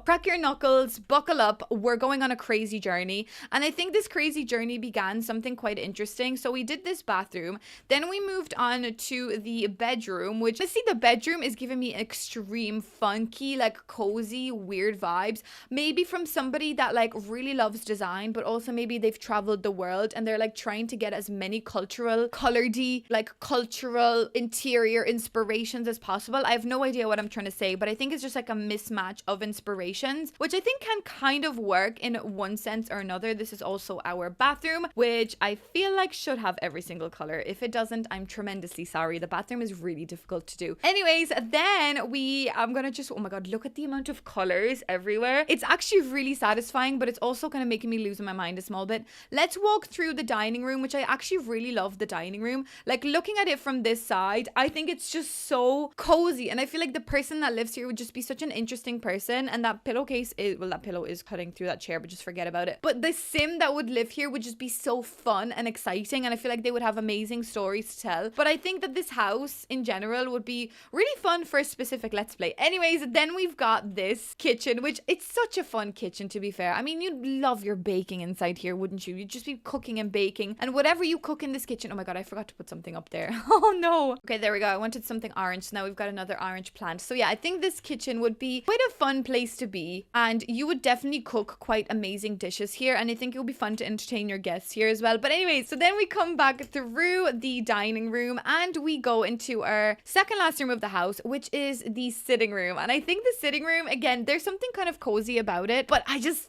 crack your knuckles, buckle up. We're going on a crazy journey. And I think this crazy journey began something quite interesting. So we did this bathroom. Then we moved on to the bedroom, which, let's see, the bedroom is giving me extreme funky, like cozy, weird vibes. Maybe from somebody that like really loves design, but also maybe they've traveled the world and they're like trying to get as many cultural, colored-y, like cultural interior inspirations as possible. I have no idea what I'm trying to say, but I think it's just like a mismatch of inspirations, which I think can kind of work in one sense or another. This is also our bathroom, which I feel like should have every single color. If it doesn't, I'm tremendously sorry. The bathroom is really difficult to do. Anyways, then I'm gonna just, oh my God, look at the amount of colors everywhere. It's actually really satisfying, but it's also kind of making me lose my mind a small bit. Let's walk through the dining room, which I actually really love the dining room. Like looking at it from this side, I think it's just so cozy. And I feel like the person that lives here would just be such an interesting person. And that pillowcase is, well, that pillow is cutting through that chair, but just forget about it. But the sim that would live here would just be so fun and exciting. And I feel like they would have amazing stories to tell. But I think that this house in general would be really fun for a specific Let's Play. Anyways, then we've got this kitchen, which it's such a fun kitchen, to be fair. I mean, you'd love your baking inside here, wouldn't you? You'd just be cooking and baking, and whatever you cook in this kitchen. Oh my God, I forgot to put something up there. Oh no. Okay, there we go. I wanted something orange, so now we've got another orange plant. So yeah, I think this kitchen would be quite a fun place to be, and you would definitely cook quite amazing dishes here, and I think it would be fun to entertain your guests here as well. But anyway, so then we come back through the dining room and we go into our second last room of the house, which is the sitting room. And I think the sitting room, again, there's something kind of cozy about it, but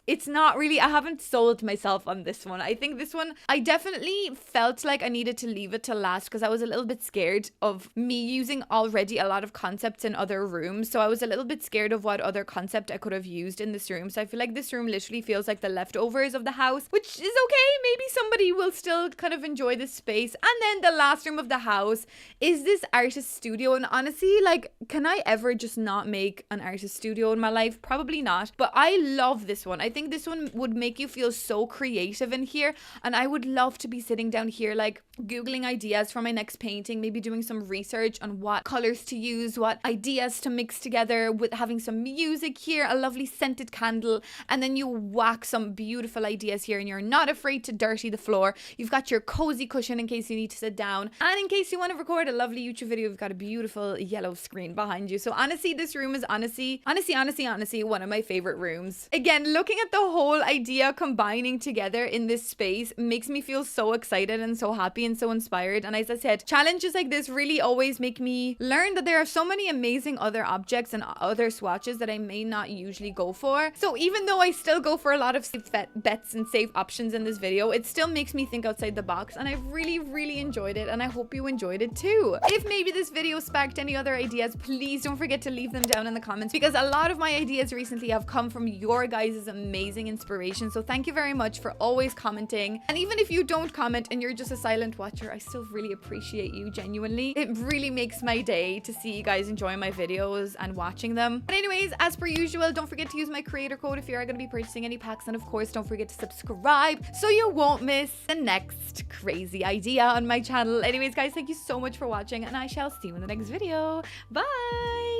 it's not really, I haven't sold myself on this one. I think this one, I definitely felt like I needed to leave it to last because I was a little bit scared of me using already a lot of concepts in other rooms. So I was a little bit scared of what other concept I could have used in this room. So I feel like this room literally feels like the leftovers of the house, which is okay. Maybe somebody will still kind of enjoy this space. And then the last room of the house is this artist studio. And honestly, like, can I ever just not make an artist studio in my life? Probably not. But I love this one. I think this one would make you feel so creative in here. And I would love to be sitting down here, like Googling ideas for my next painting, maybe doing some research on what colors to use, what ideas to mix together, with having some music here, a lovely scented candle, and then you whack some beautiful ideas here and you're not afraid to dirty the floor. You've got your cozy cushion in case you need to sit down, and in case you want to record a lovely YouTube video, you've got a beautiful yellow screen behind you. So honestly, this room is honestly one of my favorite rooms. Again, looking at the whole idea combining together in this space makes me feel so excited and so happy and so inspired. And as I said, challenges like this really always make me learn that there are so many amazing other objects and other swatches that I may not usually go for. So even though I still go for a lot of safe bets and safe options in this video, it still makes me think outside the box, and I've really enjoyed it, and I hope you enjoyed it too. If maybe this video sparked any other ideas, please don't forget to leave them down in the comments, because a lot of my ideas recently have come from your guys' amazing inspiration. So thank you very much for always commenting. And even if you don't comment and you're just a silent watcher, I still really appreciate you, genuinely. It really makes my day to see you guys enjoying my videos and watching them. But anyways, as per usual, don't forget to use my creator code if you are going to be purchasing any packs, and of course don't forget to subscribe so you won't miss the next crazy idea on my channel. Anyways guys, thank you so much for watching, and I shall see you in the next video. Bye.